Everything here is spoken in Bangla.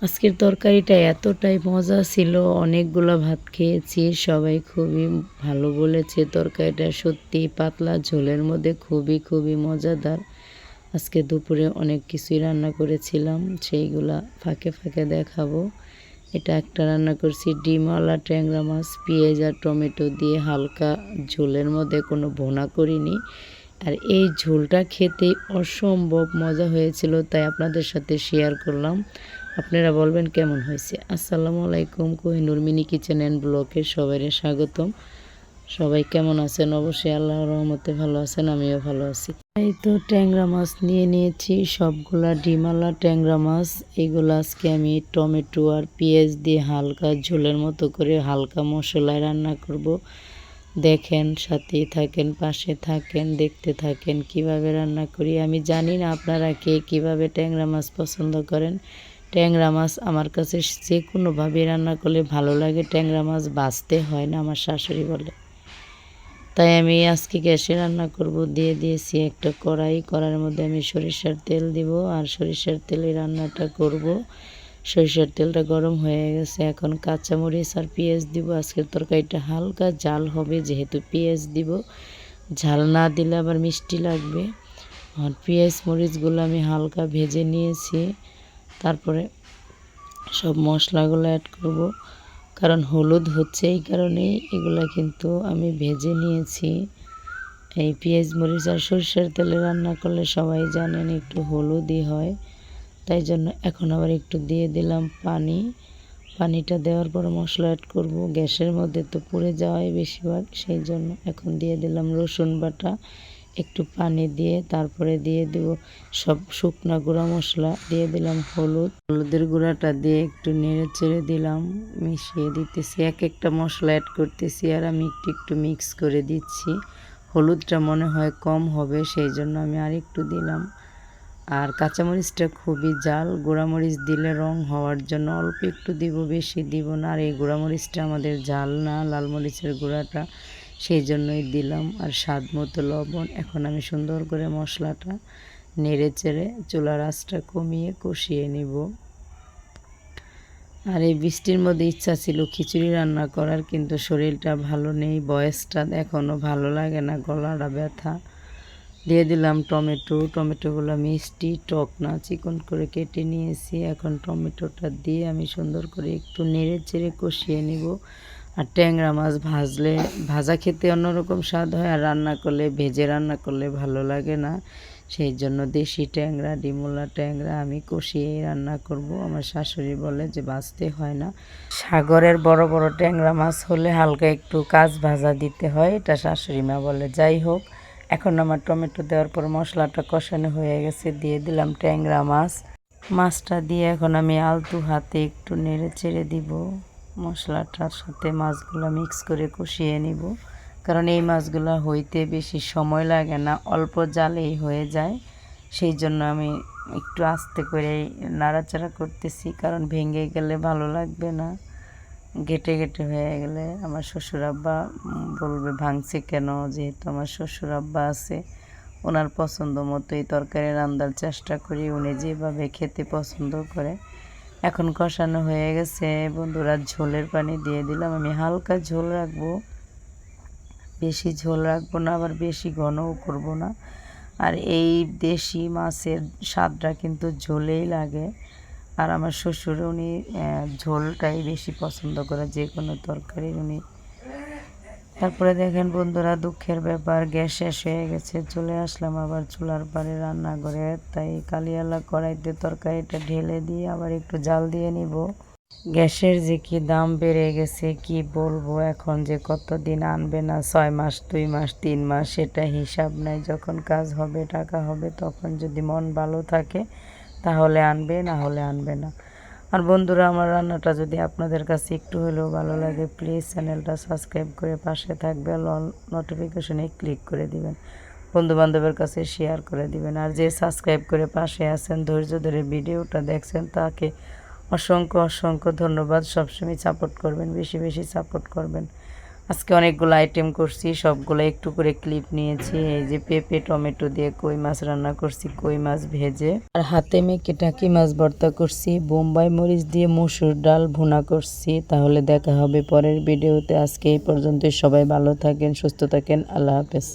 আজকের তরকারিটা এতটাই মজা ছিল, অনেকগুলো ভাত খেয়েছি, সবাই খুবই ভালো বলেছে। তরকারিটা সত্যি পাতলা ঝোলের মধ্যে খুবই খুবই মজাদার। আজকে দুপুরে অনেক কিছুই রান্না করেছিলাম, সেইগুলা ফাঁকে ফাঁকে দেখাবো। এটা একটা রান্না করছি ডিমওয়ালা ট্যাংরা মাছ, পেঁয়াজ আর টমেটো দিয়ে হালকা ঝোলের মধ্যে, কোনো ভুনা করিনি। আর এই ঝোলটা খেতে অসম্ভব মজা হয়েছিল, তাই আপনাদের সাথে শেয়ার করলাম। আপনারা বলবেন কেমন হয়েছে। আসসালামু আলাইকুম, কোহিনুর মিনি কিচেন অ্যান্ড ব্লগে সবাইকে স্বাগতম। সবাই কেমন আছেন? অবশ্যই আল্লাহর রহমতে ভালো আছেন, আমিও ভালো আছি। এই তো ট্যাংরা মাছ নিয়ে নিয়েছি, সবগুলা ডিমালা ট্যাংরা মাছ। এগুলো আজকে আমি টমেটো আর পেঁয়াজ দিয়ে হালকা ঝোলের মতো করে হালকা মশলায় রান্না করব। দেখেন, সাথেই থাকেন, পাশে থাকেন, দেখতে থাকেন কিভাবে রান্না করি। আমি জানি না আপনারা কে কীভাবে ট্যাংরা মাছ পছন্দ করেন। ট্যাংরা মাছ আমার কাছে যে কোনোভাবে রান্না করলে ভালো লাগে। ট্যাংরা মাছ ভাজতে হয় না, আমার শাশুড়ি বলে। তাই আমি আজকে গ্যাসে রান্না করব। দিয়ে দিয়েছি একটা কড়াই, কড়াইয়ের মধ্যে আমি সরিষার তেল দিব, আর সরিষার তেলে রান্নাটা করব। সরিষার তেলটা গরম হয়ে গেছে, এখন কাঁচামরিচ আর পেঁয়াজ দিব। আজকের তরকারিটা হালকা ঝাল হবে, যেহেতু পেঁয়াজ দিব। ঝাল না দিলে আবার মিষ্টি লাগবে। আর পেঁয়াজ মরিচগুলো আমি হালকা ভেজে নিয়েছি, তারপরে সব মশলাগুলো অ্যাড করব। কারণ হলুদ হচ্ছে, এই কারণেই এগুলা কিন্তু আমি ভেজে নিয়েছি। এই পেঁয়াজ মরিচ আর সরষের তেলে রান্না করলে সবাই জানেন একটু হলুদই হয়, তাই জন্য এখন আবার একটু দিয়ে দিলাম পানি। পানিটা দেওয়ার পর মশলা অ্যাড করব। গ্যাসের মধ্যে তো পুড়ে যাওয়াই বেশিরভাগ, সেই জন্য এখন দিয়ে দিলাম রসুন বাটা। একটু পানি দিয়ে তারপরে দিয়ে দেব সব শুকনা গুঁড়া মশলা, দিয়ে দিলাম হলুদের গুঁড়াটা দিয়ে একটু নেড়ে চেড়ে দিলাম, মিশিয়ে দিতেছি। এক একটা মশলা অ্যাড করতেছি আর আমি একটু একটু মিক্স করে দিচ্ছি। হলুদটা মনে হয় কম হবে, সেই জন্য আমি আর একটু দিলাম। আর কাঁচামরিচটা খুবই ঝাল, গুঁড়ামরিচ দিলে রং হওয়ার জন্য অল্প একটু দিব, বেশি দিব না। আর এই গুঁড়ামরিচটা আমাদের ঝাল না, লাল মরিচের গুঁড়াটা, সেই জন্যই দিলাম। আর স্বাদ মতো লবণ। এখন আমি সুন্দর করে মশলাটা নেড়ে চেড়ে চুলার আঁচটা কমিয়ে কষিয়ে নিব। আর এই বৃষ্টির মধ্যে ইচ্ছা ছিল খিচুড়ি রান্না করার, কিন্তু শরীরটা ভালো নেই, বয়সটা এখনও ভালো লাগে না, গলাটা ব্যথা। দিয়ে দিলাম টমেটোগুলো মিষ্টি, টক না, চিকন করে কেটে নিয়েছি। এখন টমেটোটা দিয়ে আমি সুন্দর করে একটু নেড়ে চেড়ে কষিয়ে নিব। আর ট্যাংরা মাছ ভাজা খেতে অন্যরকম স্বাদ হয়, আর রান্না করলে, ভেজে রান্না করলে ভালো লাগে না। সেই জন্য দেশি ট্যাংরা, ডিমওয়ালা ট্যাংরা আমি কষিয়েই রান্না করব। আমার শাশুড়ি বলে যে ভাজতে হয় না। সাগরের বড় বড় ট্যাংরা মাছ হলে হালকা একটু কাঁচ ভাজা দিতে হয়, এটা শাশুড়ি মা বলে। যাই হোক, এখন আমার টমেটো দেওয়ার পর মশলাটা কষানো হয়ে গেছে, দিয়ে দিলাম ট্যাংরা মাছটা দিয়ে এখন আমি আলতু হাতে একটু নেড়ে চেড়ে দিব। মশলাটার সাথে মাছগুলো মিক্স করে কষিয়ে নিব, কারণ এই মাছগুলো হইতে বেশি সময় লাগে না, অল্প জালেই হয়ে যায়। সেই জন্য আমি একটু আস্তে করে নাড়াচাড়া করতেছি, কারণ ভেঙে গেলে ভালো লাগবে না। গেটে গেটে হয়ে গেলে আমার শ্বশুর আব্বা বলবে ভাঙছে কেন, যেহেতু আমার শ্বশুর আব্বা আছে, ওনার পছন্দ মতো এই তরকারি রান্নার চেষ্টা করি, উনি যেভাবে খেতে পছন্দ করে। এখন কষানো হয়ে গেছে বন্ধুরা, ঝোলের পানি দিয়ে দিলাম। আমি হালকা ঝোল রাখবো, বেশি ঝোল রাখবো না, আবার বেশি ঘনও করব না। আর এই দেশি মাছের স্বাদটা কিন্তু ঝোলেই লাগে। আর আমার শ্বশুর উনি ঝোলটাই বেশি পছন্দ করে যে কোনো তরকারি উনি। তারপরে দেখেন বন্ধুরা, দুঃখের ব্যাপার, গ্যাস শেষ হয়ে গেছে। চলে আসলাম আবার চুলার পাড়ে রান্নাঘরে, তাই কালিয়ালা কড়াইতে তরকারিটা ঢেলে দিয়ে আবার একটু জাল দিয়ে নিব। গ্যাসের যে কি দাম বেড়ে গেছে কি বলবো, এখন যে কতদিন আনবে না, 6 মাস 2 মাস 3 মাস সেটা হিসাব নাই। যখন কাজ হবে, টাকা হবে, তখন যদি মন ভালো থাকে তাহলে আনবে, না হলে আনবে না। আর বন্ধুরা, আমার রান্নাটা যদি আপনাদের কাছে একটু হলেও ভালো লাগে, প্লিজ চ্যানেলটা সাবস্ক্রাইব করে পাশে থাকবে, নোটিফিকেশনে ক্লিক করে দিবেন, বন্ধুবান্ধবের কাছে শেয়ার করে দিবেন। আর যে সাবস্ক্রাইব করে পাশে আছেন, ধৈর্য ধরে ভিডিওটা দেখছেন, তাকে অসংখ্য অসংখ্য ধন্যবাদ। সবসময় সাপোর্ট করবেন, বেশি বেশি সাপোর্ট করবেন। আজকে অনেকগুলো আইটেম করছি, সবগুলো একটু করে ক্লিপ নিয়েছি। এই যে পেঁপে টমেটো দিয়ে কই মাছ রান্না করছি, কই মাছ ভেজে। আর হাতে মেখে টাকি মাছ ভর্তা করছি, বোম্বাই মরিচ দিয়ে মসুর ডাল ভুনা করছি। তাহলে দেখা হবে পরের ভিডিওতে। আজকে এই পর্যন্তই। সবাই ভালো থাকেন, সুস্থ থাকেন। আল্লাহ হাফেজ।